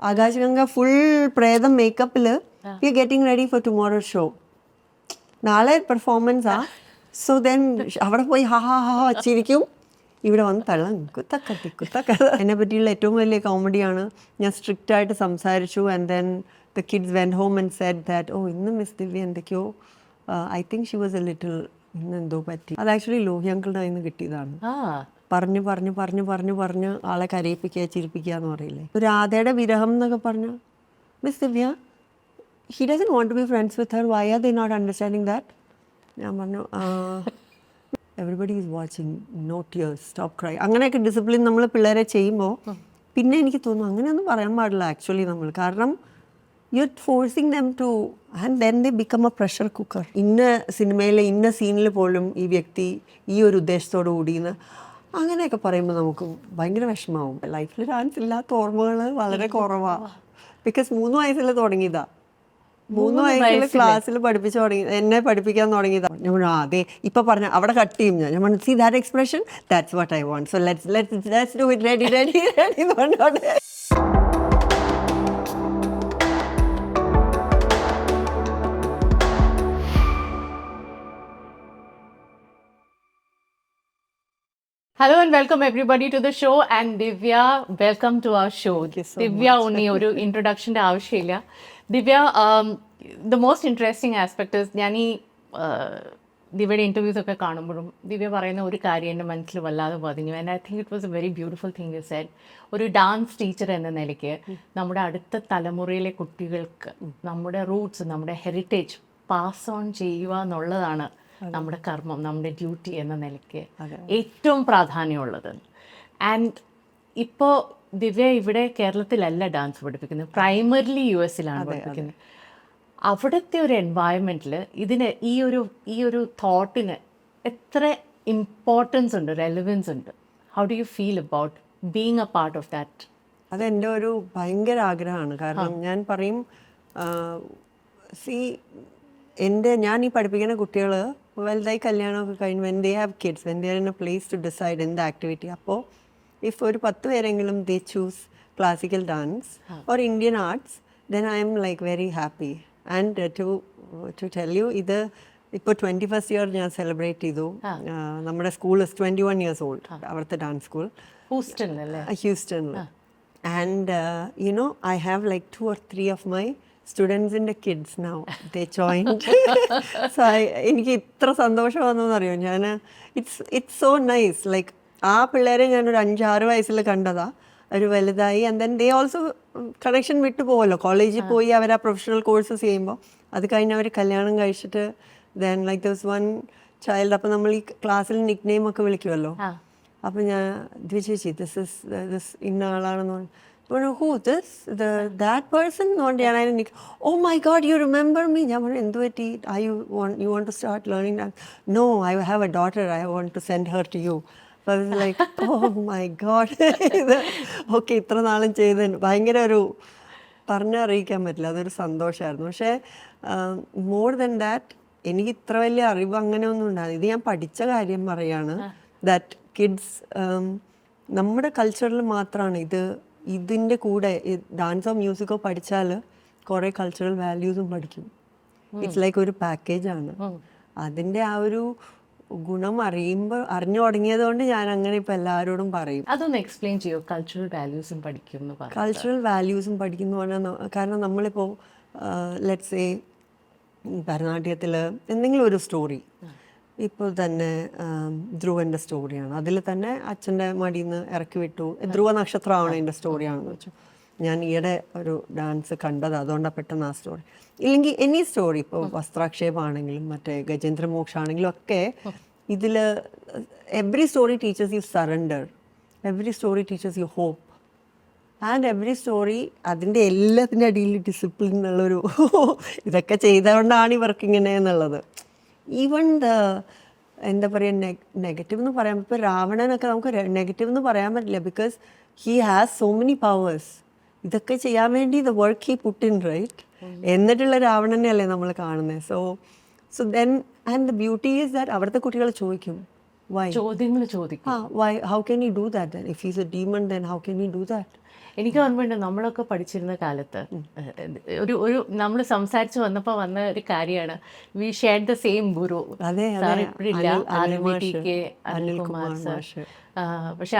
Akashganga full പ്രേതം മേക്കപ്പിൽ we are getting ready for tomorrow show. നാളെ പെർഫോമൻസാ. സോ ദെൻ അവിടെ പോയി ഹാ ഹാ ഹാ ചിരിക്കും, ഇവിടെ വന്ന് തള്ളം കുത്തക്ക. എന്നെ പറ്റിയുള്ള ഏറ്റവും വലിയ കോമഡിയാണ്, ഞാൻ സ്ട്രിക്റ്റ് ആയിട്ട് സംസാരിച്ചു and then the kids went home and said that oh ഇന്ന് മിസ് ദിവ്യ എന്തൊക്കെയോ I think she was a little ഇന്ന് എന്തോ പറ്റി. അത് ആക്ച്വലി ലോഹി അങ്കിളുടെ കയ്യിൽ നിന്ന് കിട്ടിയതാണ്. പറഞ്ഞു പറഞ്ഞു പറഞ്ഞു പറഞ്ഞു പറഞ്ഞ് ആളെ കരയിപ്പിക്കുക ചിരിപ്പിക്കുക എന്ന് പറയില്ലേ. രാധയുടെ വിരഹം എന്നൊക്കെ പറഞ്ഞു, miss Divya he doesn't want to be friends with her, why are they not understanding that. ഞാൻ പറഞ്ഞു everybody is watching, no tears, stop cry. അങ്ങനെയൊക്കെ ഡിസിപ്ലിൻ നമ്മൾ പിള്ളേരെ ചെയ്യുമ്പോൾ പിന്നെ എനിക്ക് തോന്നുന്നു അങ്ങനെയൊന്നും പറയാൻ പാടില്ല ആക്ച്വലി നമ്മൾ. കാരണം you are forcing them to and then they become a pressure cooker. ഇന്ന സിനിമയിലെ ഇന്ന സീനിൽ പോലും ഈ വ്യക്തി ഈ ഒരു ഉദ്ദേശത്തോടു കൂടിയെന്ന് അങ്ങനെയൊക്കെ പറയുമ്പോൾ നമുക്ക് ഭയങ്കര വിഷമാവും. ലൈഫിൽ ഡാൻസ് ഇല്ലാത്ത ഓർമ്മകൾ വളരെ കുറവാണ്. ബിക്കോസ് 3 വയസ്സിൽ തുടങ്ങിയതാ. 3 വയസ്സിൽ ക്ലാസ്സിൽ പഠിപ്പിച്ചു തുടങ്ങി, എന്നെ പഠിപ്പിക്കാൻ തുടങ്ങിയതാ. ഞാൻ പറഞ്ഞു അതെ ഇപ്പം പറഞ്ഞ അവിടെ കട്ട് ചെയ്യും. ഞാൻ പറഞ്ഞു see that expression, that's what I want, so let's do it, ready ready ready എന്ന് പറഞ്ഞോണ്ട്. Hello and welcome everybody to the show, and Divya, welcome to our show. Divya only ഒരു ഇൻട്രൊഡക്ഷൻ്റെ ആവശ്യമില്ല. ദിവ്യ, the most interesting aspect is ഞാൻ ഈ ദിവ്യയുടെ interviews ഒക്കെ കാണുമ്പോഴും ദിവ്യ പറയുന്ന ഒരു കാര്യം എൻ്റെ മനസ്സിൽ വല്ലാതെ പതിഞ്ഞു. And I think it was A very beautiful thing you said. ഒരു ഡാൻസ് ടീച്ചർ എന്ന നിലയ്ക്ക് നമ്മുടെ അടുത്ത തലമുറയിലെ കുട്ടികൾക്ക് നമ്മുടെ റൂട്ട്സ്, നമ്മുടെ ഹെറിറ്റേജ് പാസ് ഓൺ ചെയ്യുക എന്നുള്ളതാണ് നമ്മുടെ കർമ്മം, നമ്മുടെ ഡ്യൂട്ടി എന്ന നിലയ്ക്ക് ഏറ്റവും പ്രാധാന്യമുള്ളത്. ആൻഡ് ഇപ്പോൾ ദിവ്യ ഇവിടെ കേരളത്തിലല്ല ഡാൻസ് പഠിപ്പിക്കുന്നത്, പ്രൈമറിലി US പഠിപ്പിക്കുന്നത്. അവിടുത്തെ ഒരു എൻവയൺമെൻറ്റിൽ ഇതിന് ഈ ഒരു തോട്ടിന് എത്ര ഇമ്പോർട്ടൻസ് ഉണ്ട്, റെലവൻസ് ഉണ്ട്? How do you feel about being A part of that? അതെൻ്റെ ഒരു ഭയങ്കര ആഗ്രഹമാണ്. കാരണം ഞാൻ പറയും ഞാൻ ഈ പഠിപ്പിക്കുന്ന കുട്ടികൾ വലുതായി കല്യാണമൊക്കെ കഴിഞ്ഞ് when they have kids, when they are in a place to decide എന്ത് ആക്ടിവിറ്റി, അപ്പോൾ ഇഫ് ഒരു 10 പേരെങ്കിലും they choose classical dance or Indian arts, then I'm like very happy. And to tell you, ഇത് ഇപ്പോൾ 21st year ഞാൻ celebrate ചെയ്തു. നമ്മുടെ school 21 years old, അവിടുത്തെ ഡാൻസ് സ്കൂൾ ഹ്യൂസ്റ്റണിൽ. And you know I have like 2 or 3 of my students in the kids now, they joined. So എനിക്ക് ഇത്ര സന്തോഷം വന്നറിയോ ഞാൻ. It's so nice. ലൈക്ക് ആ പിള്ളേരെ ഞാനൊരു 5-6 വയസ്സിൽ കണ്ടതാ, ഒരു വലുതായി. And then they also connection വിട്ടു പോകുമല്ലോ, കോളേജിൽ പോയി അവർ ആ പ്രൊഫഷണൽ കോഴ്സസ് ചെയ്യുമ്പോൾ. അത് കഴിഞ്ഞ് അവർ കല്യാണം കഴിച്ചിട്ട് then like there was one child. അപ്പോൾ നമ്മൾ ഈ ക്ലാസ്സിൽ നിക് നെയിം ഒക്കെ വിളിക്കുമല്ലോ. അപ്പോൾ ഞാൻ ചേച്ചി ദിസ് ഇന്ന ആളാണെന്ന് പറഞ്ഞു. Who this? That person? Oh my God, you remember me? You want to start learning that? No, I have a daughter. I want to send her to you. So I was like, oh my God. Okay, ഇത്ര നാളും ചെയ്തതിന് ഭയങ്കര ഒരു പറഞ്ഞറിയിക്കാൻ പറ്റില്ല, അതൊരു സന്തോഷമായിരുന്നു. പക്ഷേ മോർ ദൻ ദാറ്റ് എനിക്ക് ഇത്ര വലിയ അറിവ് അങ്ങനെയൊന്നും ഉണ്ടാകും. ഇത് ഞാൻ പഠിച്ച കാര്യം പറയാണ്. ദാറ്റ് കിഡ്സ് നമ്മുടെ കൾച്ചറിൽ മാത്രമാണ് ഇതിൻ്റെ കൂടെ ഡാൻസോ മ്യൂസിക്കോ പഠിച്ചാൽ കുറേ കൾച്ചറൽ വാല്യൂസും പഠിക്കും. ഇറ്റ്സ് ലൈക്ക് ഒരു പാക്കേജാണ്. അതിൻ്റെ ആ ഒരു ഗുണം അറിഞ്ഞു തുടങ്ങിയത് കൊണ്ട് ഞാൻ അങ്ങനെ ഇപ്പം എല്ലാവരോടും പറയും. അതൊന്ന് എക്സ്പ്ലെയിൻ ചെയ്യോ, കൾച്ചറൽ വാല്യൂസും പഠിക്കും? കൾച്ചറൽ വാല്യൂസും പഠിക്കുന്നു പറഞ്ഞാൽ, കാരണം നമ്മളിപ്പോൾ ലെറ്റ്സ് സേ ഭരതനാട്യത്തിൽ എന്തെങ്കിലും ഒരു സ്റ്റോറി, ഇപ്പോൾ തന്നെ ധ്രുവൻ്റെ സ്റ്റോറിയാണ്, അതിൽ തന്നെ അച്ഛൻ്റെ മടിയിൽ നിന്ന് ഇറക്കി വിട്ടു, ധ്രുവ നക്ഷത്രമാണ് എൻ്റെ സ്റ്റോറിയാണെന്ന് വെച്ചു. ഞാൻ ഈയിടെ ഒരു ഡാൻസ് കണ്ടത്, അതുകൊണ്ടാണ് പെട്ടെന്ന് ആ സ്റ്റോറി. ഇല്ലെങ്കിൽ എനി സ്റ്റോറി, ഇപ്പോൾ വസ്ത്രാക്ഷേപമാണെങ്കിലും മറ്റേ ഗജേന്ദ്രമോക്ഷ ആണെങ്കിലും ഒക്കെ, ഇതിൽ every story teaches you surrender, every story teaches you hope, and every story അതിൻ്റെ എല്ലാത്തിൻ്റെ അടിയിൽ ഡിസിപ്ലിൻ എന്നുള്ളൊരു ഇതൊക്കെ ചെയ്തുകൊണ്ടാണ് ഇവർക്ക് ഇങ്ങനെ എന്നുള്ളത്. ഈവൺ എന്താ പറയുക, നെഗറ്റീവ് എന്ന് പറയാൻ, ഇപ്പോൾ രാവണനൊക്കെ നമുക്ക് നെഗറ്റീവ് എന്ന് പറയാൻ പറ്റില്ല, because he has so many powers. ഇതൊക്കെ ചെയ്യാൻ വേണ്ടി the work he put in, right? എന്നിട്ടുള്ള രാവണനെ അല്ലേ നമ്മൾ കാണുന്നത്. So then and the beauty is that അവിടുത്തെ കുട്ടികൾ ചോദിക്കും, ചോദ്യങ്ങൾ ചോദിക്കും, why, how can he do that then? If he's a demon, then how can he do that? എനിക്ക് ഓർമ്മയുണ്ട് നമ്മളൊക്കെ പഠിച്ചിരുന്ന കാലത്ത് ഒരു നമ്മൾ സംസാരിച്ച് വന്നപ്പോൾ വന്ന ഒരു കാര്യമാണ് വി ഷെയർ ദ സെയിം ഗുരു. അതെ സാർ ഇപ്പോഴില്ല, അനിൽകുമാർ സാർ. പക്ഷെ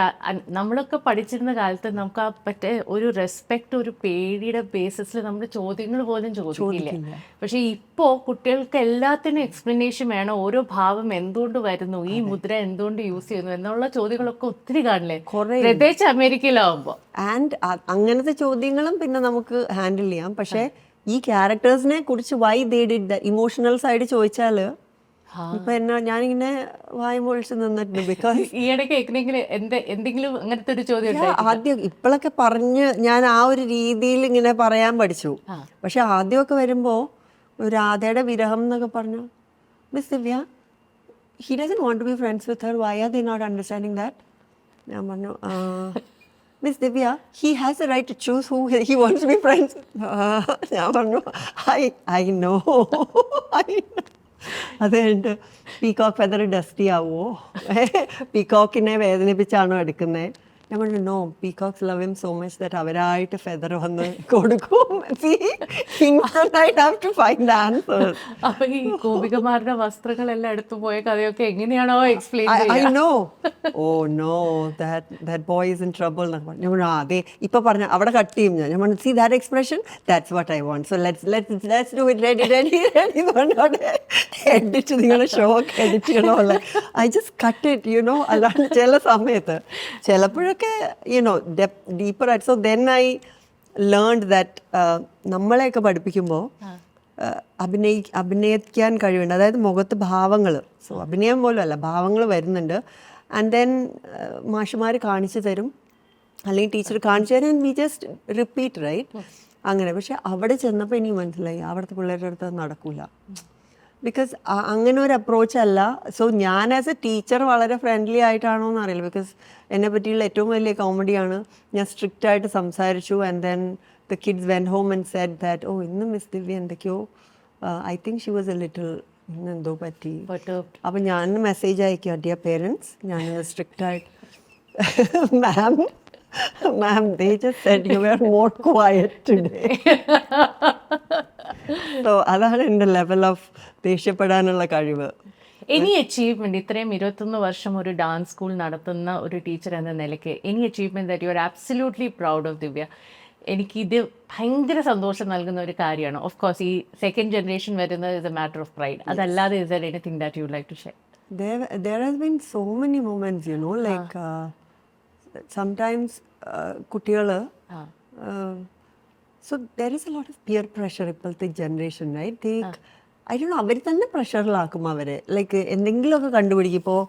നമ്മളൊക്കെ പഠിച്ചിരുന്ന കാലത്ത് നമുക്ക് ആ പറ്റേ ഒരു റെസ്പെക്ട്, ഒരു പേടിയുടെ ബേസിസിൽ നമ്മൾ ചോദ്യങ്ങൾ പോലും ചോദിക്കില്ല. പക്ഷെ ഇപ്പോ കുട്ടികൾക്ക് എല്ലാത്തിനും എക്സ്പ്ലനേഷൻ വേണം. ഓരോ ഭാവം എന്തുകൊണ്ട് വരുന്നു, ഈ മുദ്ര എന്തുകൊണ്ട് യൂസ് ചെയ്യുന്നു എന്നുള്ള ചോദ്യങ്ങളൊക്കെ ഒത്തിരി കാണില്ലേ, പ്രത്യേകിച്ച് അമേരിക്കയിലാവുമ്പോ. ആൻഡ് അങ്ങനത്തെ ചോദ്യങ്ങളും പിന്നെ നമുക്ക് ഹാൻഡിൽ ചെയ്യാം. പക്ഷെ ഈ ക്യാരക്ടേഴ്സിനെ കുറിച്ച് why they did the emotional side ചോദിച്ചാല് ഇപ്പൊ എന്നാ ഞാനിങ്ങനെ വായും പൊളിച്ച് നിന്നിട്ടുണ്ട്. ബിക്കോസ് ഈയിടയ്ക്ക് എന്തെങ്കിലും അങ്ങനത്തെ ഒരു ചോദ്യം ആദ്യം ഇപ്പോഴൊക്കെ പറഞ്ഞ് ഞാൻ ആ ഒരു രീതിയിൽ ഇങ്ങനെ പറയാൻ പഠിച്ചു. പക്ഷെ ആദ്യമൊക്കെ വരുമ്പോ രാധയുടെ വിരഹം എന്നൊക്കെ പറഞ്ഞു, miss Divya he doesn't want to be friends with her, why are they not understanding that? ഞാൻ പറഞ്ഞു miss Divya he has the right to choose who he wants to be friends with. ഞാൻ പറഞ്ഞു I know. അത് കഴിഞ്ഞിട്ട് peacock feather dusty ആവുമോ, പീകോക്കിനെ വേദനിപ്പിച്ചാണോ എടുക്കുന്നത്? ഞാൻ പറഞ്ഞു no, peacocks love him so much that അവരായിട്ട് ഫെദർ വന്ന് കൊടുക്കും. അപ്പൊ ഈ ഗോപികമാരുടെ വസ്ത്രങ്ങളെല്ലാം എടുത്തു പോയ കഥയൊക്കെ എങ്ങനെയാണോ എക്സ്പ്ലെയിൻ അതെ ഇപ്പൊ പറഞ്ഞ അവിടെ കട്ട് ചെയ്യും. ഞാൻ പറഞ്ഞു see that expression, that's what I want, so let's do it, ready ready ready പറഞ്ഞോടെ എഡിറ്റ് നിങ്ങളുടെ ഷോ ഒക്കെ എഡിറ്റ് ചെയ്യണമല്ലേ. I just cut it you know. അല്ലാണ്ട് ചില സമയത്ത് ചിലപ്പോഴൊക്കെ ഡീപ്പർ ആയിട്ട്. So then I learned that നമ്മളെയൊക്കെ പഠിപ്പിക്കുമ്പോൾ അഭിനയിക്കാൻ കഴിവുണ്ട്, അതായത് മുഖത്ത് ഭാവങ്ങൾ. സോ അഭിനയം പോലും അല്ല, ഭാവങ്ങൾ വരുന്നുണ്ട്. ആൻഡ് ദെൻ മാഷുമാർ കാണിച്ചു തരും, അല്ലെങ്കിൽ ടീച്ചർ കാണിച്ചു തരും, and we just repeat, right? അങ്ങനെ. പക്ഷെ അവിടെ ചെന്നപ്പോൾ എനിക്ക് മനസ്സിലായി അവിടുത്തെ പിള്ളേരുടെ അടുത്ത് അത് നടക്കൂല. ബിക്കോസ് അങ്ങനെ ഒരു അപ്രോച്ച് അല്ല. സോ ഞാൻ ആസ് എ ടീച്ചർ വളരെ ഫ്രണ്ട്ലി ആയിട്ടാണോ എന്ന് അറിയില്ല. ബിക്കോസ് എന്നെ പറ്റിയുള്ള ഏറ്റവും വലിയ കോമഡിയാണ് ഞാൻ സ്ട്രിക്റ്റ് ആയിട്ട് സംസാരിച്ചു. And then the kids went home and said that oh ഇന്ന് മിസ് ദിവ്യ എന്തൊക്കെയോ I think she was a little ഇന്നെന്തോ പറ്റി. അപ്പം ഞാൻ മെസ്സേജ് അയക്കുക, ഡിയർ പേരൻസ്, ഞാൻ സ്ട്രിക്റ്റ് ആയിട്ട് Ma'am, they just said you were more quiet today. So അതാണ് എൻ്റെ ലെവൽ ഓഫ് ദേഷ്യപ്പെടാനുള്ള കഴിവ്. എനി അച്ചീവ്മെന്റ്, ഇത്രയും 21 വർഷം ഒരു ഡാൻസ് സ്കൂൾ നടത്തുന്ന ഒരു ടീച്ചർ എന്ന നിലയ്ക്ക് any achievement that you are absolutely proud of Divya? എനിക്കിത് ഭയങ്കര സന്തോഷം നൽകുന്ന ഒരു കാര്യമാണ്. ഓഫ് കോഴ്സ് ഈ സെക്കൻഡ് ജനറേഷൻ വരുന്നത് is a matter of pride. അതല്ലാതെ is there anything that you like to share? There has been so many moments, you know, like sometimes കുട്ടികൾ so there is a lot of peer pressure ഇപ്പോഴത്തെ generation, right? I don't know, അവർ തന്നെ പ്രഷറിലാക്കും അവരെ. Like എന്തെങ്കിലുമൊക്കെ കണ്ടുപിടിക്കും. ഇപ്പോൾ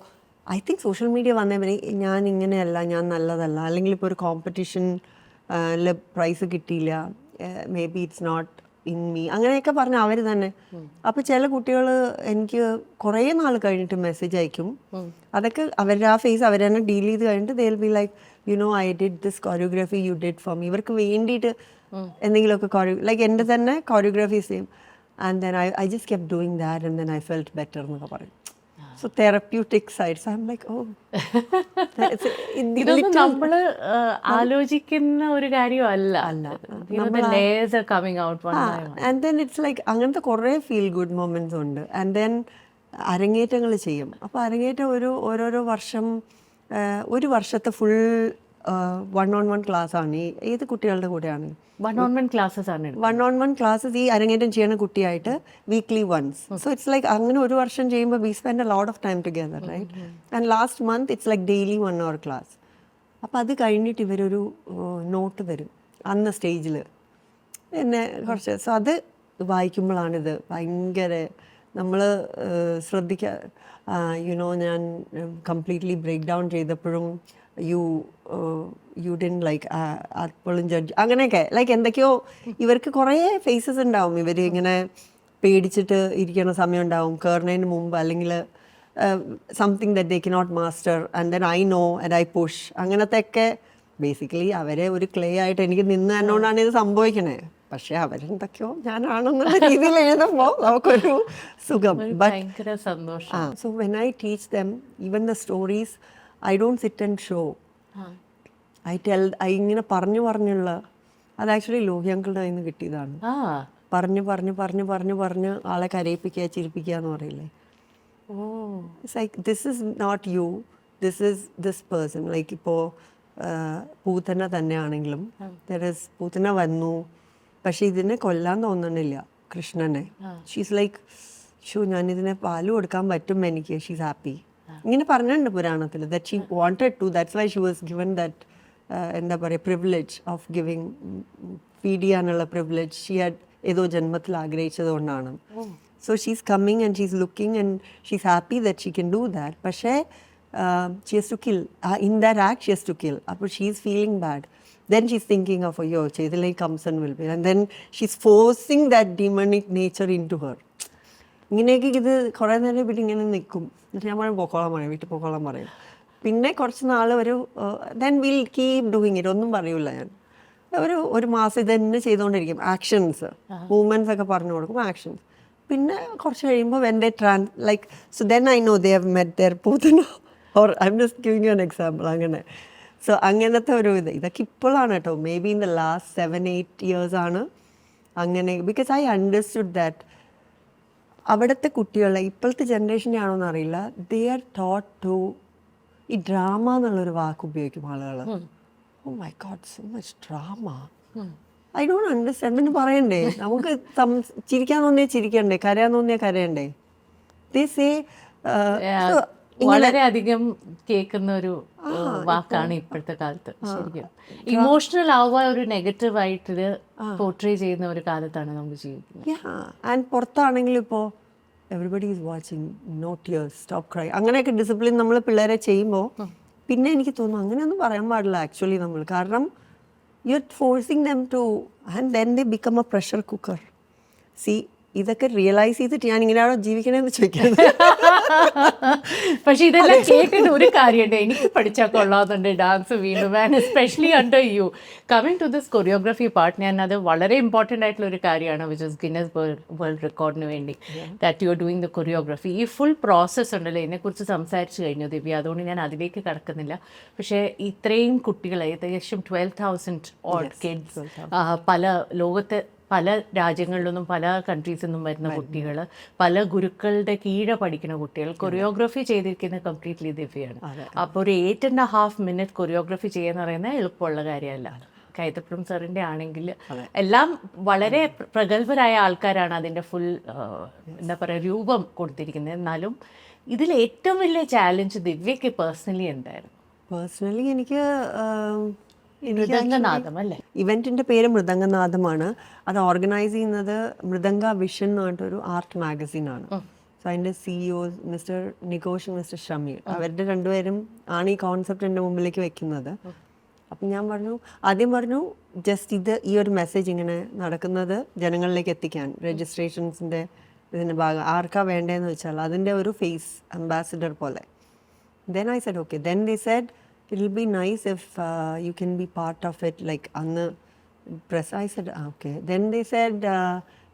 I think social media വന്നവരെ ഞാൻ ഇങ്ങനെയല്ല, ഞാൻ നല്ലതല്ല, അല്ലെങ്കിൽ ഇപ്പോൾ ഒരു കോമ്പറ്റീഷൻ പ്രൈസ് കിട്ടിയില്ല, maybe it's not in me, അങ്ങനെയൊക്കെ പറഞ്ഞ അവർ തന്നെ. അപ്പോൾ ചില കുട്ടികൾ എനിക്ക് കുറേ നാൾ കഴിഞ്ഞിട്ട് മെസ്സേജ് അയക്കും. അതൊക്കെ അവരുടെ ആ ഫേസ് അവർ തന്നെ ഡീൽ ചെയ്ത് കഴിഞ്ഞിട്ട് they will be like you know I did this choreography you did for me. ഇവർക്ക് വേണ്ടിയിട്ട് എന്തെങ്കിലുമൊക്കെ ലൈക്ക് എൻ്റെ തന്നെ choreography same. And then I just kept doing that and then I felt better എന്നൊക്കെ പറയും. So therapeutic sides I am like oh, ഇതൊന്നും നമ്മൾ ആലോചിക്കുന്ന ഒരു കാര്യമല്ല. ആൻഡ് ദെൻ ഇറ്റ്സ് ലൈക്ക് അങ്ങനത്തെ കുറേ ഫീൽ ഗുഡ് മൊമെന്റ്സ് ഉണ്ട്. ആൻഡ് ദെൻ അരങ്ങേറ്റങ്ങൾ ചെയ്യും. അപ്പോൾ അരങ്ങേറ്റം ഓരോരോ വർഷം, ഒരു വർഷത്തെ ഫുൾ 1-on-1 ക്ലാസ് ആണ്. ഏത് കുട്ടികളുടെ കൂടെയാണ് 1-on-1 ക്ലാസ്സസ് ആണ്. 1-on-1 ക്ലാസ്സസ് ഈ അരങ്ങേറ്റം ചെയ്യുന്ന കുട്ടിയായിട്ട് weekly once. So it's like അങ്ങനെ ഒരു വർഷം ചെയ്യുമ്പോൾ we spend a lot of time together, right? And last month it's like daily 1 hour class. അപ്പോൾ അത് കഴിഞ്ഞിട്ട് ഇവരൊരു നോട്ട് തരും അന്ന് സ്റ്റേജിൽ എന്നെ കുറച്ച്. സോ അത് വായിക്കുമ്പോഴാണിത് ഭയങ്കര നമ്മൾ ശ്രദ്ധിക്കുക. യുനോ ഞാൻ കംപ്ലീറ്റ്ലി ബ്രേക്ക് ഡൗൺ ചെയ്തപ്പോഴും യു ഡിൻ ലൈക്ക് അപ്പോഴും ജഡ്ജ് അങ്ങനെയൊക്കെ ലൈക്ക് എന്തൊക്കെയോ ഇവർക്ക് കുറേ ഫേസസ് ഉണ്ടാവും. ഇവർ ഇങ്ങനെ പേടിച്ചിട്ട് ഇരിക്കുന്ന സമയം ഉണ്ടാവും കയറുന്നതിന് മുമ്പ്, അല്ലെങ്കിൽ something that they cannot master and then I know and I push. അങ്ങനത്തെയൊക്കെ ബേസിക്കലി അവരെ ഒരു ക്ലേ ആയിട്ട് എനിക്ക് നിന്ന് തന്നോണ്ടാണ് ഇത് സംഭവിക്കണേ. പക്ഷെ അവരെന്തൊക്കെയോ ഞാനാണെന്നുള്ള രീതിയിൽ എഴുതുമ്പോൾ നമുക്കൊരു സുഖം. ഭയങ്കര സന്തോഷം. So when I teach them even the stories I don't sit and show. ഇങ്ങനെ പറഞ്ഞുള്ള അത് ആക്ച്വലി ലോഹി അങ്കിളുടെ കയ്യിൽ നിന്ന് കിട്ടിയതാണ്. ആ പറഞ്ഞ് ആളെ കരയിപ്പിക്കുക ചിരിപ്പിക്കുക എന്ന് പറയില്ലേ. Oh it's like this is not you, this is this person. Like ഇപ്പോൾ പൂത്തന തന്നെയാണെങ്കിലും പൂത്തന വന്നു, പക്ഷെ ഇതിനെ കൊല്ലാൻ തോന്നണില്ല കൃഷ്ണനെ. ഷീസ് ലൈക്ക് ഞാനിതിനെ പാല് കൊടുക്കാൻ പറ്റും എനിക്ക്, ഷീസ് ഹാപ്പി. ഇങ്ങനെ പറഞ്ഞിട്ടുണ്ട് പുരാണത്തിൽ that she wanted to, that's why she was given that എന്താ പറയുക പ്രിവിലേജ് ഓഫ് ഗിവിങ്, ഫീഡ് ചെയ്യാനുള്ള പ്രിവിലേജ് ഷീ ഹാഡ് ഏതോ ജന്മത്തിൽ ആഗ്രഹിച്ചത് കൊണ്ടാണ്. So she's coming and she's looking and she's happy that she can do that. പക്ഷേ she has to kill. In that act she has to kill. അപ്പോൾ she's feeling bad. Then she's thinking of, അയ്യോ ചെയ്തില്ലേ Kamsan will be. And then she's forcing that demonic nature into her. ഇങ്ങനെയൊക്കെ ഇത് കുറേ നേരം പിന്നെ ഇങ്ങനെ നിൽക്കും. എന്നിട്ട് ഞാൻ പറയും പൊക്കോളാൻ പറയും, വീട്ടിൽ പൊക്കോളാൻ പറയും. പിന്നെ കുറച്ച് നാൾ ഒരു then will keep doing it. ഒന്നും പറയൂല ഞാൻ. ഒരു മാസം ഇത് തന്നെ ചെയ്തുകൊണ്ടിരിക്കും. ആക്ഷൻസ് മൂവ്മെൻറ്റ്സ് ഒക്കെ പറഞ്ഞു കൊടുക്കും, ആക്ഷൻസ്. പിന്നെ കുറച്ച് കഴിയുമ്പോൾ when they like so then I know they have met their Putana. Or I am just giving you an example. അങ്ങനെ സോ അങ്ങനത്തെ ഒരു ഇതൊക്കെ ഇപ്പോഴാണ് കേട്ടോ. Maybe in the last 7-8 years ആണ് അങ്ങനെ. ബിക്കോസ് ഐ അണ്ടർസ്റ്റുഡ് ദാറ്റ് അവിടുത്തെ കുട്ടികളെ ഇപ്പോഴത്തെ ജനറേഷൻ്റെ ആണോ എന്നറിയില്ല, ദേ ആർ ടോട്ട് ടു, ഈ ഡ്രാമ എന്നുള്ളൊരു വാക്ക് ഉപയോഗിക്കും ആളുകൾ. Oh my God so much drama. I don't understand. പിന്നെ പറയണ്ടേ നമുക്ക് ചിരിക്കാൻ തോന്നിയാൽ ചിരിക്കണ്ടേ, കരയാൻ തോന്നിയാൽ കരയണ്ടേ. ദേ സേ വളരെയധികം കേൾക്കുന്ന ഒരു വാക്കാണ് ഇപ്പോഴത്തെ കാലത്ത്. ശരിക്കും ഇമോഷണൽ ആവുക ഒരു നെഗറ്റീവ് ആയിട്ട് പോർട്രേ ചെയ്യുന്ന ഒരു കാലത്താണ് നമ്മൾ ജീവിക്കുന്നത്. ആൻഡ് പുറത്താണെങ്കിലും ഇപ്പോൾ everybody is watching, no tears, stop cry, അങ്ങനെയൊക്കെ ഡിസിപ്ലിൻ നമ്മൾ പിള്ളേരെ ചെയ്യുമ്പോൾ പിന്നെ എനിക്ക് തോന്നുന്നു അങ്ങനെയൊന്നും പറയാൻ പാടില്ല ആക്ച്വലി നമ്മൾ. കാരണം you are forcing them to, and then they become a pressure cooker. See ഇതൊക്കെ റിയലൈസ് ചെയ്തിട്ട് ഞാൻ ഇങ്ങനെയാണോ ജീവിക്കണമെന്ന് ചോദിക്കുന്നത്. പക്ഷെ ഇതെല്ലാം കേട്ടിട്ട് ഒരു കാര്യമുണ്ട്, എനിക്ക് പഠിച്ചാൽ കൊള്ളാവുന്നുണ്ട് ഡാൻസ് വീണ്ടും. And especially under you coming to this choreography part, ഞാൻ അത് വളരെ ഇമ്പോർട്ടൻ്റ് ആയിട്ടുള്ള ഒരു കാര്യമാണ്, വിച്ച് ഇസ് ഗിന്നസ് വേൾഡ് റെക്കോർഡിന് വേണ്ടി that you are doing the choreography. ഈ ഫുൾ പ്രോസസ്സ് ഉണ്ടല്ലോ, ഇതിനെക്കുറിച്ച് സംസാരിച്ച് കഴിഞ്ഞു ദിവ്യ, അതുകൊണ്ട് ഞാൻ അതിലേക്ക് കടക്കുന്നില്ല. പക്ഷേ ഇത്രയും കുട്ടികൾ, ഏകദേശം 12,000 ഓഡ് കിഡ്സ്, പല ലോകത്തെ പല രാജ്യങ്ങളിലൊന്നും പല കൺട്രീസിൽ നിന്നും വരുന്ന കുട്ടികൾ, പല ഗുരുക്കളുടെ കീഴെ പഠിക്കുന്ന കുട്ടികൾ, കൊറിയോഗ്രഫി ചെയ്തിരിക്കുന്ന കംപ്ലീറ്റ്ലി ദിവ്യയാണ്. അപ്പോൾ ഒരു 8.5 minute കൊറിയോഗ്രഫി ചെയ്യാന്ന് പറയുന്നത് എളുപ്പമുള്ള കാര്യമല്ല. കൈതപ്രം സാറിൻ്റെ ആണെങ്കിൽ എല്ലാം വളരെ പ്രഗത്ഭരായ ആൾക്കാരാണ് അതിൻ്റെ ഫുൾ എന്താ പറയുക രൂപം കൊടുത്തിരിക്കുന്നത്. എന്നാലും ഇതിൽ ഏറ്റവും വലിയ ചാലഞ്ച് ദിവ്യക്ക് പേഴ്സണലി എന്തായിരുന്നു? പേഴ്സണലി എനിക്ക് മൃദംഗനാഥം അല്ലേ? ഇവൻറ്റിൻ്റെ പേര് മൃദംഗനാഥമാണ്. അത് ഓർഗനൈസ് ചെയ്യുന്നത് മൃദംഗ വിഷൻ എന്ന് പറഞ്ഞിട്ടൊരു ആർട്ട് മാഗസീനാണ്. സോ അതിൻ്റെ CEO mister Nikosh, mister Shameer, അവരുടെ രണ്ടുപേരും ആണ് ഈ കോൺസെപ്റ്റ് എൻ്റെ മുമ്പിലേക്ക് വെക്കുന്നത്. അപ്പം ഞാൻ ആദ്യം പറഞ്ഞു ജസ്റ്റ് ഈ ഒരു മെസ്സേജ് ഇങ്ങനെ നടക്കുന്നത് ജനങ്ങളിലേക്ക് എത്തിക്കാൻ, രജിസ്ട്രേഷൻസിൻ്റെ ഇതിൻ്റെ ഭാഗം ആർക്കാ വേണ്ടതെന്ന് വെച്ചാൽ അതിൻ്റെ ഒരു ഫേസ് അംബാസിഡർ പോലെ. Then I said okay. Then they said it will be nice if you can be part of it, like on the press. I said okay. Then they said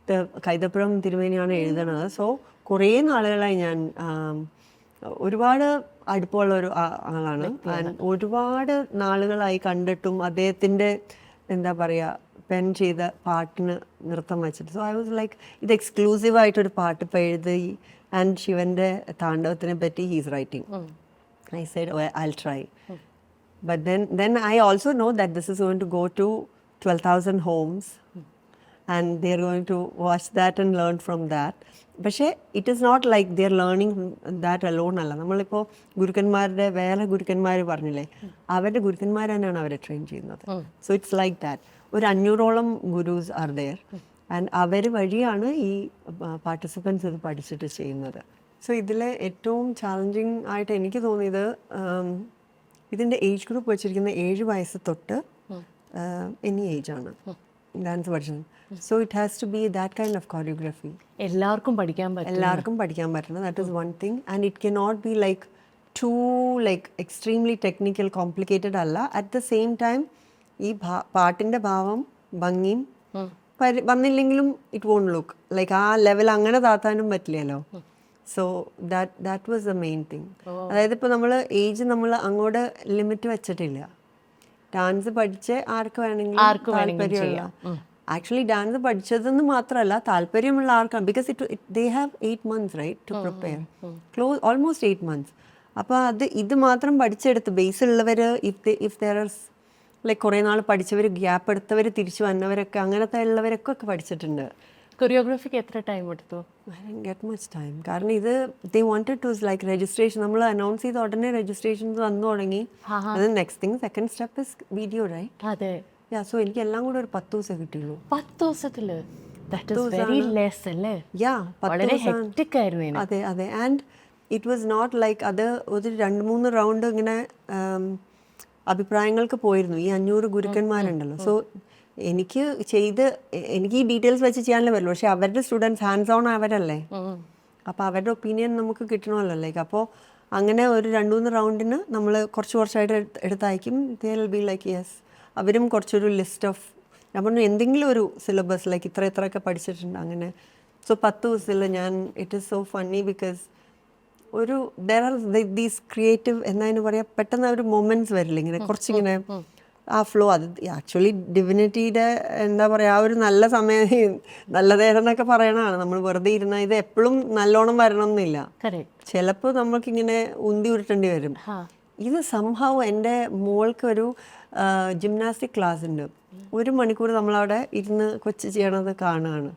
the Kaithapram തിരുമേനിയാണ് എഴുതണത്. So കുറേ നാളുകളായി ഞാൻ ഒരുപാട് അടുപ്പമുള്ള ഒരു ആളാണ്. ഒരുപാട് നാളുകളായി കണ്ടിട്ടും അദ്ദേഹത്തിൻ്റെ എന്താ പറയുക പെൻ ചെയ്ത പാട്ടിന് നൃത്തം വെച്ചിട്ട്. സോ ഐ വാസ് ലൈക്ക് ഇത് എക്സ്ക്ലൂസീവായിട്ടൊരു പാട്ട് ഇപ്പോൾ എഴുതി, ആൻഡ് ശിവൻ്റെ താണ്ഡവത്തിനെ പറ്റി he's writing. I said, oh, I'll try. But then I also know that this is going to go to 12,000 homes and they're going to watch that and learn from that. പക്ഷേ it is not like they are learning that alone അല്ല. നമ്മളിപ്പോൾ ഗുരുക്കന്മാരുടെ വേറെ ഗുരുക്കന്മാർ പറഞ്ഞില്ലേ, അവരുടെ ഗുരുക്കന്മാർ തന്നെയാണ് അവരെ ട്രെയിൻ ചെയ്യുന്നത്. So it's like that. ഒരു 500ഓളം ഗുരുസ് ആർ ദെയർ ആൻഡ് അവർ വഴിയാണ് ഈ പാർട്ടിസിപ്പൻസ് ഇത് പഠിച്ചിട്ട് ചെയ്യുന്നത്. സോ ഇതിലെ ഏറ്റവും ചാലഞ്ചിങ് ആയിട്ട് എനിക്ക് തോന്നിയത് ഇതിൻ്റെ ഏജ് ഗ്രൂപ്പ് വെച്ചിരിക്കുന്ന 7 വയസ്സ് തൊട്ട് എനി ഏജാണ് ഡാൻസ് പഠിച്ചത്. So it has to be that kind of choreography. എല്ലാവർക്കും പഠിക്കാൻ പറ്റണം. That is one thing. And it can not be like to like extremely technical complicated അല്ല. അറ്റ് ദ സെയിം ടൈം ഈ പാട്ടിൻ്റെ ഭാവം ഭംഗിയും വന്നില്ലെങ്കിലും ഇറ്റ് വോണ്ട് ലുക്ക് ലൈക്ക് ആ ലെവൽ അങ്ങനെ താത്താനും പറ്റില്ലല്ലോ. So that was the main thing. അതായത് ഇപ്പോൾ നമ്മൾ ഏജ് നമ്മൾ അങ്ങോട്ട് ലിമിറ്റ് വെച്ചിട്ടില്ല. ഡാൻസ് പഠിച്ച് ആർക്ക് വേണമെങ്കിലും താല്പര്യമുള്ള ആക്ച്വലി ഡാൻസ് പഠിച്ചതെന്ന് മാത്രമല്ല താല്പര്യമുള്ള ആർക്കാണ് because they have 8 months right to prepare almost 8 months. അപ്പോൾ ഇത് മാത്രം പഠിച്ചെടുത്ത് ബേസ് ഉള്ളവർ ഇഫ് ദർ ആർ ലൈക്ക് കുറേ നാൾ പഠിച്ചവർ ഗ്യാപ്പ് എടുത്തവർ തിരിച്ചു വന്നവരൊക്കെ അങ്ങനത്തെ ഉള്ളവരൊക്കെ പഠിച്ചിട്ടുണ്ട്. കൊറിയോഗ്രാഫിക്ക് എത്ര ടൈം എടുത്തു? I didn't get much time. കാരണം ഇത് they wanted to like registration. നമ്മൾ അനൗൺസ് ചെയ്ത ഉടനെ രജിസ്ട്രേഷൻസ് വന്നു തുടങ്ങി. Next thing second step is video right. അതെ. സോ എനിക്ക് എല്ലാം കൂടെ ഒരു 10 ദിവസം കിട്ടിയുള്ളൂ. 10 ദിവസത്തില് വെരി ലെസ് അല്ലേ? വളരെ hectic ആയിരുന്നു. അതെ അതെ. And it was not like അത് ഒരു 2-3 റൗണ്ട് ഇങ്ങനെ അഭിപ്രായങ്ങൾക്ക് പോയിരുന്നു. ഈ 500 ഗുരുക്കന്മാരുണ്ടല്ലോ. സോ എനിക്ക് ഈ ഡീറ്റെയിൽസ് വെച്ച് ചെയ്യാനല്ലേ പറ്റുള്ളൂ. പക്ഷെ അവരുടെ സ്റ്റുഡൻസ് ഹാൻഡ്സ് ഓൺ അവരല്ലേ, അപ്പോൾ അവരുടെ ഒപ്പീനിയൻ നമുക്ക് കിട്ടണമല്ലോ. ലൈക്ക് അപ്പോൾ അങ്ങനെ ഒരു 2-3 റൗണ്ടിന് നമ്മൾ കുറച്ചായിട്ട് എടുത്തയക്കും. They will be like yes. അവരും കുറച്ചൊരു ലിസ്റ്റ് ഓഫ് ഞാൻ പറഞ്ഞു എന്തെങ്കിലും ഒരു സിലബസ് ലൈക്ക് ഇത്രയൊക്കെ പഠിച്ചിട്ടുണ്ട് അങ്ങനെ. സോ 10 ദിവസത്തിൽ ഞാൻ it is so funny because ഒരു ദർ ആർ ദീസ് ക്രിയേറ്റീവ് എന്നതിന് പറയാം പെട്ടെന്ന് ഒരു മൊമെന്റ്സ് വരില്ല ഇങ്ങനെ കുറച്ചിങ്ങനെ ആ ഫ്ലോ. അത് ആക്ച്വലി ഡിവിനിറ്റിയുടെ എന്താ പറയുക ആ ഒരു നല്ല സമയം നല്ല നേരം എന്നൊക്കെ പറയണതാണ്. നമ്മൾ വെറുതെ ഇരുന്ന ഇത് എപ്പോഴും നല്ലോണം വരണം എന്നില്ല. ചിലപ്പോൾ നമ്മൾക്കിങ്ങനെ ഉന്തി ഉരുട്ടേണ്ടി വരും. ഇത് സംഭവം എൻ്റെ മോൾക്കൊരു ജിംനാസ്റ്റിക് ക്ലാസ് ഉണ്ട്. 1 മണിക്കൂർ നമ്മളവിടെ ഇരുന്ന് കൊച്ചു ചെയ്യണത് കാണുകയാണ്.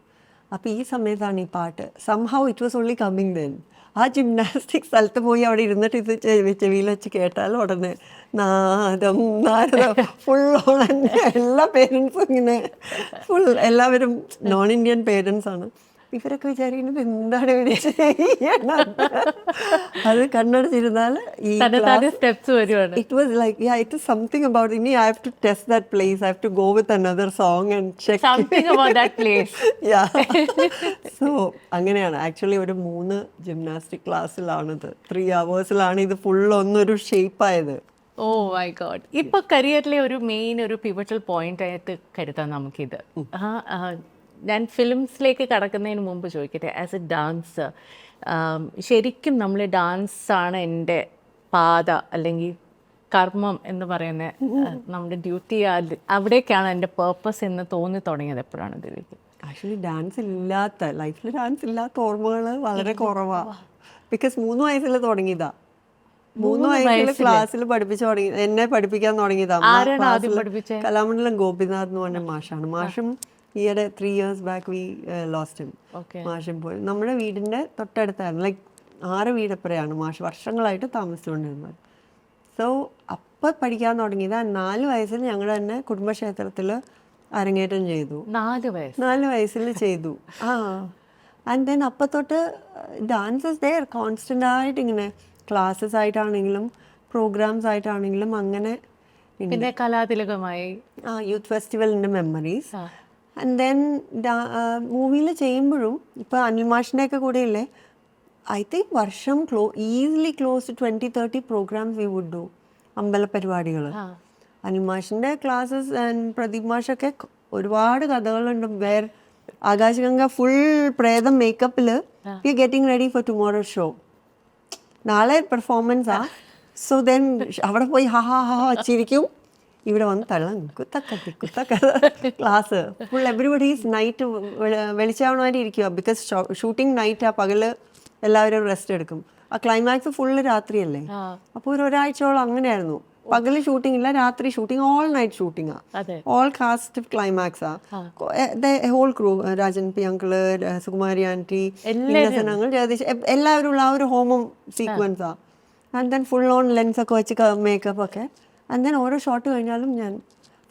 അപ്പോൾ ഈ സമയത്താണ് ഈ പാട്ട്. Somehow it was only coming then. ആ ജിംനാസ്റ്റിക് സ്ഥലത്ത് പോയി അവിടെ ഇരുന്നിട്ട് ഇത് ചെവിയിൽ വെച്ച് കേട്ടാൽ ഉടനെ നാദം ഫുൾ ഓൺ. എല്ലാ പേരൻസും ഇങ്ങനെ ഫുൾ എല്ലാവരും നോൺ ഇന്ത്യൻ പേരൻസ് ആണ്. ഇവരൊക്കെ വിചാരിക്കുന്നത് എന്താണ് ഇവിടെ ചെയ്യണത്. അത് കണ്ണടച്ചിരുന്നാൽ it was like it is something about ഇനി I have to test that place. I have to go with another song and check something about that place. So അങ്ങനെയാണ് ആക്ച്വലി ഒരു 3 ജിംനാസ്റ്റിക് ക്ലാസ്സിലാണിത്. 3 hours ഇത് ഫുൾ ഒന്നൊരു ഷേപ്പായത്. ഓ my God. ഇപ്പൊ കരിയറിലെ ഒരു മെയിൻ ഒരു പിവറ്റൽ പോയിന്റ് ആയിട്ട് കരുതാം നമുക്കിത്. ഞാൻ ഫിലിംസിലേക്ക് കടക്കുന്നതിന് മുമ്പ് ചോദിക്കട്ടെ, ആസ് എ ഡാൻസർ ശരിക്കും നമ്മൾ ഡാൻസാണ് എൻ്റെ പാത അല്ലെങ്കിൽ കർമ്മം എന്ന് പറയുന്ന നമ്മുടെ ഡ്യൂട്ടി, അവിടേക്കാണ് എൻ്റെ പേർപ്പസ് എന്ന് തോന്നി തുടങ്ങിയത് എപ്പോഴാണ് ദേവിക്ക്? ആക്ച്വലി ലൈഫിൽ ഡാൻസ് ഇല്ലാത്ത ഓർമ്മകൾ വളരെ കുറവാണ്. ബിക്കോസ് 3 വയസ്സിൽ തുടങ്ങിയതാ. 3 വയസ്സിൽ ക്ലാസ്സിൽ പഠിപ്പിച്ചു തുടങ്ങി. എന്നെ പഠിപ്പിക്കാൻ തുടങ്ങിയതാ കലാമണ്ഡലം ഗോപിനാഥ് എന്ന് പറഞ്ഞ മാഷാണ്. മാഷും ഈയിടെ 3 years back we lost him. മാഷും പോയി. നമ്മുടെ വീടിൻ്റെ തൊട്ടടുത്തായിരുന്നു. ലൈക്ക് 6 വീടപ്പുറയാണ് മാഷ് വർഷങ്ങളായിട്ട് താമസിച്ചുകൊണ്ടിരുന്നത്. സോ അപ്പം പഠിക്കാൻ തുടങ്ങിയത് 4 വയസ്സിൽ ഞങ്ങൾ തന്നെ കുടുംബക്ഷേത്രത്തിൽ അരങ്ങേറ്റം ചെയ്തു. 4 വയസ്സിൽ ചെയ്തു. ആൻഡ് ദെൻ അപ്പം തൊട്ട് ഡാൻസസ് ദെയർ കോൺസ്റ്റൻ്റ് ആയിട്ട് ഇങ്ങനെ ക്ലാസ്സസ് ആയിട്ടാണെങ്കിലും പ്രോഗ്രാംസ് ആയിട്ടാണെങ്കിലും അങ്ങനെ. പിന്നെ കലാതിലകമായി യൂത്ത് ഫെസ്റ്റിവലിൻ്റെ മെമ്മറീസ്. ആൻഡ് ദെൻ മൂവിയിൽ ചെയ്യുമ്പോഴും ഇപ്പോൾ അനിൽ മാഷിൻ്റെയൊക്കെ കൂടെയില്ലേ, ഐ തിങ്ക് വർഷം easily close to 20-30 programmes we would do. അമ്പല പരിപാടികൾ. അനിൽ മാഷിൻ്റെ ക്ലാസ്സസ് ആൻഡ് പ്രദീപ് മാഷൊക്കെ ഒരുപാട് കഥകളുണ്ട്. വേർ ആകാശഗംഗ ഫുൾ പ്രേതം മേക്കപ്പിൽ we getting ready for tomorrow show. നാളെ പെർഫോമൻസാ. സോ ദെൻ അവിടെ പോയി ചിരിക്കും, ഇവിടെ വന്ന് തള്ളം കുത്തക്ക ക്ലാസ് ഫുൾ എവറിബഡീസ് നൈറ്റ് വെളിച്ചാവണമായിട്ട് ഇരിക്കുക. ബിക്കോസ് ഷൂട്ടിംഗ് നൈറ്റ് പകല് എല്ലാവരും റെസ്റ്റ് എടുക്കും. ആ ക്ലൈമാക്സ് ഫുള്ള് രാത്രിയല്ലേ. അപ്പോൾ ഒരാഴ്ചയോളം അങ്ങനെയായിരുന്നു. പകല് ഷൂട്ടിംഗ് ഇല്ല, രാത്രി shooting, all night shooting. All cast ക്ലൈമാക്സാ. Whole crew, Rajan P uncle, Sukumari aunty, ഞങ്ങൾ ജഗദീഷ്, എല്ലാവരും ഉള്ള ആ ഒരു ഹോമം സീക്വൻസാ. ആൻഡ് ദെൻ ഫുൾ ഓൺ ലെൻസൊക്കെ വെച്ച് മേക്കപ്പ് ഒക്കെ. ആൻഡ് ദെൻ ഓരോ ഷോട്ട് കഴിഞ്ഞാലും ഞാൻ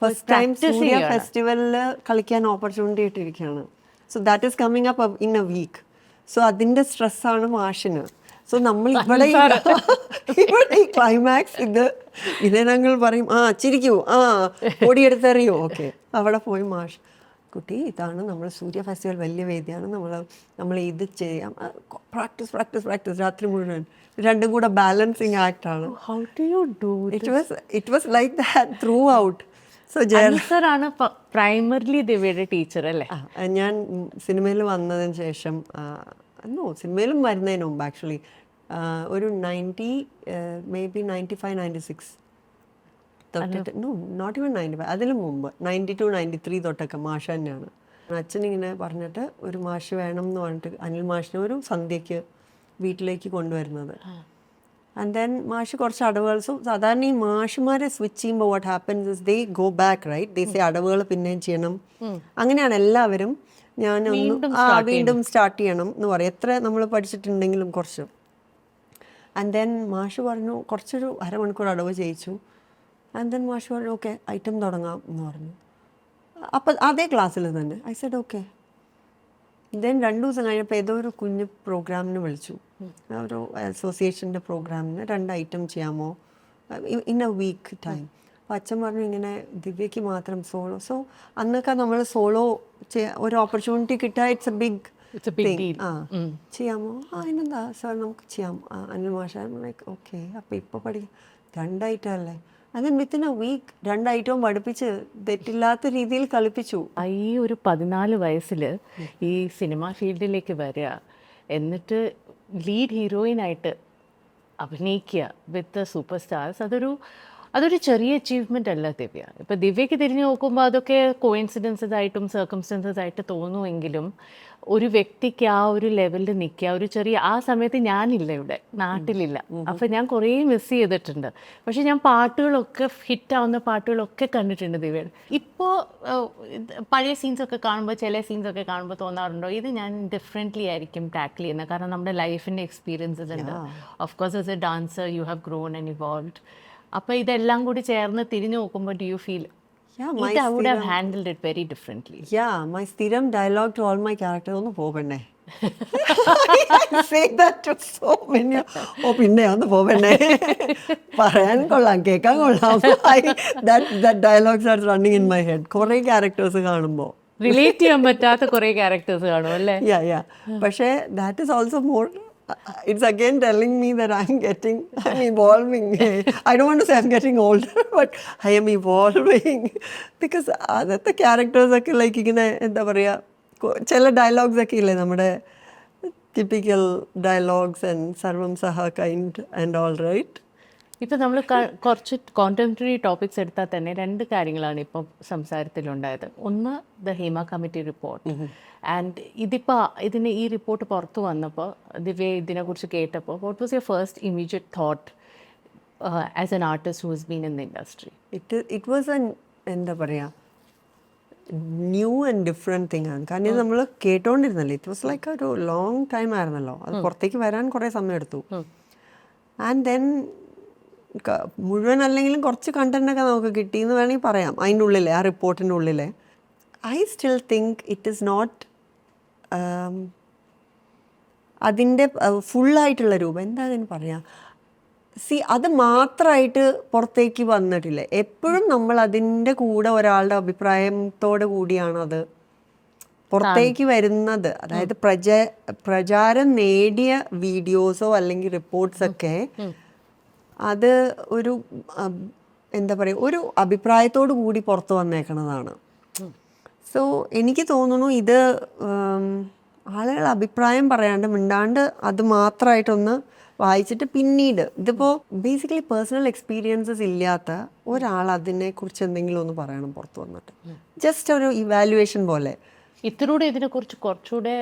ഫസ്റ്റ് ടൈം സൂര്യ ഫെസ്റ്റിവലിൽ കളിക്കാൻ ഓപ്പർച്യൂണിറ്റി ഇട്ടിരിക്കുകയാണ്. So that is coming up in a week. So അതിൻ്റെ സ്ട്രെസ്സാണ് മാഷിന്. സോ നമ്മൾ ഇവിടെ ഈ ക്ലൈമാക്സ് ഇതേ ഞങ്ങൾ പറയും ചിരിക്കൂ, ഓടിയെടുത്തറിയോ, ഓക്കെ. അവിടെ പോയി മാഷ് കുട്ടി ഇതാണ് നമ്മൾ സൂര്യ ഫെസ്റ്റിവൽ വലിയ വേദിയാണ്, നമ്മൾ ഇത് ചെയ്യാം, പ്രാക്ടീസ് രാത്രി മുഴുവൻ. രണ്ടും കൂടെ ബാലൻസിങ് ആക്ടാണ്. It was like that throughout. So ആണ് പ്രൈമറിലി ദിവ്യയുടെ ടീച്ചർ അല്ലേ? ഞാൻ സിനിമയിൽ വന്നതിന് ശേഷം സിനിമയിലും വരുന്നതിന് മുമ്പ് ആക്ച്വലി ഒരു 95-96 തൊട്ടിട്ട് നോട്ട് ഈവൻ 95, അതിന് മുമ്പ് 92, 93 തൊട്ടൊക്കെ മാഷ് തന്നെയാണ്. അച്ഛനിങ്ങനെ പറഞ്ഞിട്ട് ഒരു മാഷ് വേണം എന്ന് പറഞ്ഞിട്ട് അനിൽ മാഷിനെ ഒരു സന്ധ്യയ്ക്ക് വീട്ടിലേക്ക് കൊണ്ടുവരുന്നത്. ആൻഡ് ദെൻ മാഷ് കുറച്ച് അടവുകൾ, സാധാരണ ഈ മാഷുമാരെ സ്വിച്ച് ചെയ്യുമ്പോൾ what happens is they go back, right, they say അടവുകൾ പിന്നെയും ചെയ്യണം. അങ്ങനെയാണ് എല്ലാവരും. വീണ്ടും സ്റ്റാർട്ട് ചെയ്യണം എന്ന് പറയും, എത്ര നമ്മൾ പഠിച്ചിട്ടുണ്ടെങ്കിലും കുറച്ച്. ആൻഡ് ദെൻ മാഷ് പറഞ്ഞു കുറച്ചൊരു അരമണിക്കൂർ അടവ് ചെയ്യിച്ചു. ആൻഡ് ദെൻ മാഷ് പറഞ്ഞു ഓക്കെ ഐറ്റം തുടങ്ങാം എന്ന് പറഞ്ഞു. അപ്പം അതേ ക്ലാസ്സിൽ തന്നെ ഐ സെഡ് ഓക്കെ. ദെൻ 2 ദിവസം കഴിഞ്ഞപ്പോൾ ഏതോ ഒരു കുഞ്ഞ് പ്രോഗ്രാമിന് വിളിച്ചു, ഒരു അസോസിയേഷൻ്റെ പ്രോഗ്രാമിന് 2 ഐറ്റം ചെയ്യാമോ ഇൻ എ വീക്ക് ടൈം. അപ്പോൾ അച്ഛൻ പറഞ്ഞു ഇങ്ങനെ ദിവ്യയ്ക്ക് മാത്രം സോളോ. സോ അന്നൊക്കെ നമ്മൾ സോളോ ഒരു ഓപ്പർച്യൂണിറ്റി കിട്ടുക, ഇറ്റ്സ് എ ബിഗ് തിങ്. ചെയ്യാമോ? അതിനെന്താ സാർ നമുക്ക് ചെയ്യാം. അനിൽ മാഷ് ലൈക്ക് ഓക്കെ. അപ്പോൾ ഇപ്പോൾ പഠിക്കാം 2 ഐറ്റം അല്ലേ. അതിന് വിത്തിൻ എ വീക്ക് 2 ഐറ്റവും പഠിപ്പിച്ച് തെറ്റില്ലാത്ത രീതിയിൽ കളിപ്പിച്ചു. ഈ ഒരു 14 വയസ്സിൽ ഈ സിനിമ ഫീൽഡിലേക്ക് വരിക, എന്നിട്ട് ലീഡ് ഹീറോയിനായിട്ട് അഭിനയിക്കുക വിത്ത് സൂപ്പർ സ്റ്റാർസ്, അതൊരു ചെറിയ അച്ചീവ്മെൻ്റ് അല്ല ദിവ്യ. ഇപ്പോൾ ദിവ്യയ്ക്ക് തിരിഞ്ഞു നോക്കുമ്പോൾ അതൊക്കെ കോയിൻസിഡൻസസ് ആയിട്ടും സർക്കംസ്റ്റൻസസ് ആയിട്ട് തോന്നുമെങ്കിലും ഒരു വ്യക്തിക്ക് ആ ഒരു ലെവലിൽ നിൽക്കുക, ഒരു ചെറിയ ആ സമയത്ത് ഞാനില്ല, ഇവിടെ നാട്ടിലില്ല. അപ്പം ഞാൻ കുറേ മിസ് ചെയ്തിട്ടുണ്ട്. പക്ഷേ ഞാൻ പാട്ടുകളൊക്കെ ഹിറ്റാവുന്ന പാട്ടുകളൊക്കെ കണ്ടിട്ടുണ്ട് ദിവ്യയുടെ. ഇപ്പോൾ പഴയ സീൻസൊക്കെ കാണുമ്പോൾ, ചില സീൻസൊക്കെ കാണുമ്പോൾ തോന്നാറുണ്ടോ ഇത് ഞാൻ ഡിഫറെൻ്റ്ലി ആയിരിക്കും ടാക്കിൾ ചെയ്യുന്നത്? കാരണം നമ്മുടെ ലൈഫിൻ്റെ എക്സ്പീരിയൻസസ് ഉണ്ട്. Of course as A dancer you have grown and evolved. അപ്പോൾ ഇതെല്ലാം കൂടി ചേർന്ന് തിരിഞ്ഞു നോക്കുമ്പോൾ do you feel I would have handled it very differently? Yeah, my സ്ഥിരം dialogue to all my characters ഒന്ന് പോവണ്ണേ. I say that to so many. പിന്നെ ഒന്ന് പോവണ്ണേ പറയാൻ കൊള്ളാം, കേൾക്കാൻ കൊള്ളാം. That dialogues are running in my head. കുറേ ക്യാരക്ടേഴ്സ് കാണുമ്പോൾ റിലേറ്റ് ചെയ്യാൻ പറ്റാത്ത കുറേ ക്യാരക്ടേഴ്സ് കാണും അല്ലേ? പക്ഷേ that is also more, it's again telling me that I'm evolving. I don't want to say I'm getting older, but I am evolving. Because അതൊക്കെ characters ഒക്കെ ലൈക്ക് ഇങ്ങനെ എന്താ പറയുക, ചില ഡയലോഗ്സ് ഒക്കെ ഇല്ലേ നമ്മുടെ ടിപ്പിക്കൽ ഡയലോഗ്സ് ആൻഡ് സർവം സഹ കൈൻഡ് ആൻഡ് ഓൾ, റൈറ്റ്? ഇപ്പം നമ്മൾ കുറച്ച് കോണ്ടംപററി ടോപ്പിക്സ് എടുത്താൽ തന്നെ 2 കാര്യങ്ങളാണ് ഇപ്പം സംസാരത്തിലുണ്ടായത്. ഒന്ന് the Hema committee report. And ഈ റിപ്പോർട്ട് പുറത്തു വന്നപ്പോൾ ദിവ്യ ഇതിനെക്കുറിച്ച് കേട്ടപ്പോൾ what was your first immediate thought as an artist who has been in the industry? It was എന്താ പറയുക, ന്യൂ ആൻഡ് ഡിഫറെൻറ്റ് തിങ് ആണ്. കാരണം ഇത് നമ്മൾ കേട്ടോണ്ടിരുന്നല്ലേ, ഇറ്റ് വാസ് ലൈക്ക് ഒരു ലോങ് ടൈം ആയിരുന്നല്ലോ. അത് പുറത്തേക്ക് വരാൻ കുറേ സമയം എടുത്തു. ആൻഡ് ദെൻ മുഴുവൻ അല്ലെങ്കിലും കുറച്ച് കണ്ടൻറ്റൊക്കെ നമുക്ക് കിട്ടിയെന്ന് വേണമെങ്കിൽ പറയാം. അതിൻ്റെ ഉള്ളിലെ ആ റിപ്പോർട്ടിൻ്റെ ഉള്ളിലെ I still think it is not അതിൻ്റെ ഫുള്ളായിട്ടുള്ള രൂപം. എന്താ അതിന് പറയാം, അത് മാത്രമായിട്ട് പുറത്തേക്ക് വന്നിട്ടില്ല. എപ്പോഴും നമ്മൾ അതിൻ്റെ കൂടെ ഒരാളുടെ അഭിപ്രായത്തോടെ കൂടിയാണ് അത് പുറത്തേക്ക് വരുന്നത്. അതായത് പ്രചാരം നേടിയ വീഡിയോസോ അല്ലെങ്കിൽ റിപ്പോർട്ട്സൊക്കെ അത് ഒരു എന്താ പറയുക, ഒരു അഭിപ്രായത്തോടു കൂടി പുറത്ത് വന്നേക്കണതാണ്. സോ എനിക്ക് തോന്നുന്നു ഇത് ആളുകൾ അഭിപ്രായം പറയാണ്ട് മിണ്ടാണ്ട് അത് മാത്രമായിട്ടൊന്ന് വായിച്ചിട്ട് പിന്നീട് ഇതിപ്പോൾ ബേസിക്കലി പേഴ്സണൽ എക്സ്പീരിയൻസസ് ഇല്ലാത്ത ഒരാൾ അതിനെക്കുറിച്ച് എന്തെങ്കിലും ഒന്ന് പറയണം പുറത്ത് വന്നിട്ട്, ജസ്റ്റ് ഒരു ഇവാലുവേഷൻ പോലെ. ഇതിനെക്കുറിച്ച് കുറച്ചുകൂടെ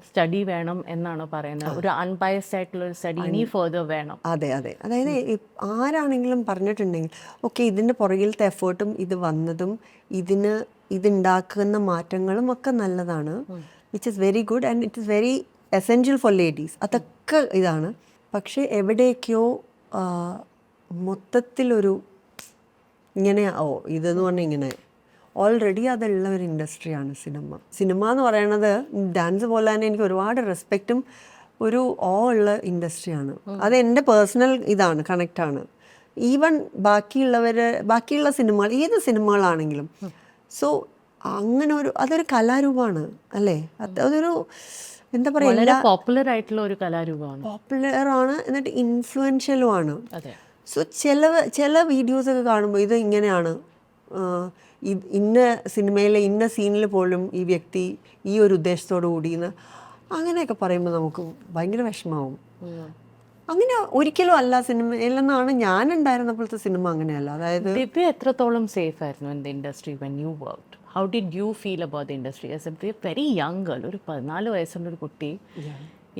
സ്റ്റഡി വേണം എന്നാണ് പറയുന്നത്. ഒരു അൺബയസ്ഡ് ആയിട്ടുള്ള ഒരു സ്റ്റഡി ഇനി ഫർദർ വേണം. അതെ. അതായത് ആരാണെങ്കിലും പറഞ്ഞിട്ടുണ്ടെങ്കിൽ ഓക്കെ ഇതിൻ്റെ പുറകിലത്തെ എഫേർട്ടും ഇത് വന്നതും ഇതുണ്ടാക്കുന്ന മാറ്റങ്ങളും ഒക്കെ നല്ലതാണ്, which is very good and it is very essential for ladies. അതൊക്കെ ഇതാണ്. പക്ഷേ എവിടേക്കോ മൊത്തത്തിലൊരു ഇങ്ങനെ ഇതെന്ന് പറഞ്ഞാൽ ഇങ്ങനെ ഓൾറെഡി അതുള്ള ഒരു ഇൻഡസ്ട്രിയാണ് സിനിമ എന്ന് പറയുന്നത്. ഡാൻസ് പോലെ തന്നെ എനിക്ക് ഒരുപാട് റെസ്പെക്റ്റും ഒരു ഉള്ള ഇൻഡസ്ട്രിയാണ്. അത് എൻ്റെ പേഴ്സണൽ ഇതാണ്, കണക്റ്റാണ്. ഈവൻ ബാക്കിയുള്ള സിനിമകൾ, ഏത് സിനിമകളാണെങ്കിലും. സോ അങ്ങനെ അതൊരു കലാരൂപമാണ് അല്ലേ? അതൊരു എന്താ പറയുക, പോപ്പുലർ ആയിട്ടുള്ള ഒരു കലാരൂപമാണ്. പോപ്പുലറാണ്, എന്നിട്ട് ഇൻഫ്ലുവൻഷ്യലുമാണ്. സോ ചില വീഡിയോസൊക്കെ കാണുമ്പോൾ ഇത് ഇങ്ങനെയാണ്, ഇന്ന സിനിമയിലെ ഇന്ന സീനിൽ പോലും ഈ വ്യക്തി ഈ ഒരു ഉദ്ദേശത്തോടു കൂടിയെന്ന് അങ്ങനെയൊക്കെ പറയുമ്പോൾ നമുക്ക് ഭയങ്കര വിഷമാവും. അങ്ങനെ ഒരിക്കലും അല്ല സിനിമയിലെന്നാണ് ഞാൻ ഉണ്ടായിരുന്നപ്പോഴത്തെ സിനിമ അങ്ങനെയല്ല. അതായത് ദിവ്യ എത്രത്തോളം സേഫ് ആയിരുന്നു in the industry when you worked? How did you feel about the industry as a very young girl? ഒരു 14 വയസ്സുള്ള ഒരു കുട്ടി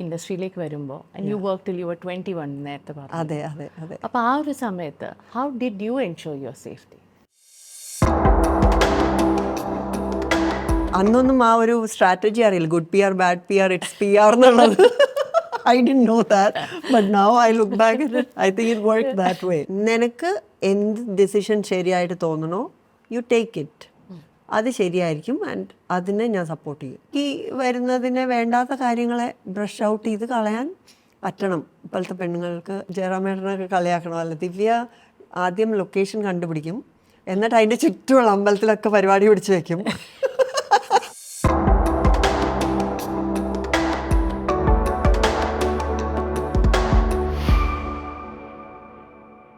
ഇൻഡസ്ട്രിയിലേക്ക് വരുമ്പോൾ and you work till you were 21 നേരത്തെ പറഞ്ഞു. അതെ അതെ അതെ. അപ്പോൾ ആ ഒരു സമയത്ത് how did you ensure your safety? അന്നൊന്നും ആ ഒരു സ്ട്രാറ്റജി അറിയില്ല. Good P R bad P R it's P R എന്നുള്ളത്. I didn't know that, but now I look back at it, I think it worked that way. നിനക്ക് എന്ത് decision ശരിയായിട്ട് തോന്നണോ you take it. അത് ശരിയായിരിക്കും and അതിനെ ഞാൻ support ചെയ്യും. ഈ വരുന്നതിനെ വേണ്ടാത്ത കാര്യങ്ങളെ ബ്രഷ് ഔട്ട് ചെയ്ത് കളയാൻ പറ്റണം. ഇപ്പോഴത്തെ പെണ്ണുങ്ങൾക്ക് ജയറാമേട്ടനൊക്കെ കളിയാക്കണം. അല്ല, ദിവ്യ ആദ്യം ലൊക്കേഷൻ കണ്ടുപിടിക്കും, എന്നിട്ട് അതിൻ്റെ ചുറ്റുമുള്ള അമ്പലത്തിലൊക്കെ പരിപാടി പിടിച്ച് വെക്കും.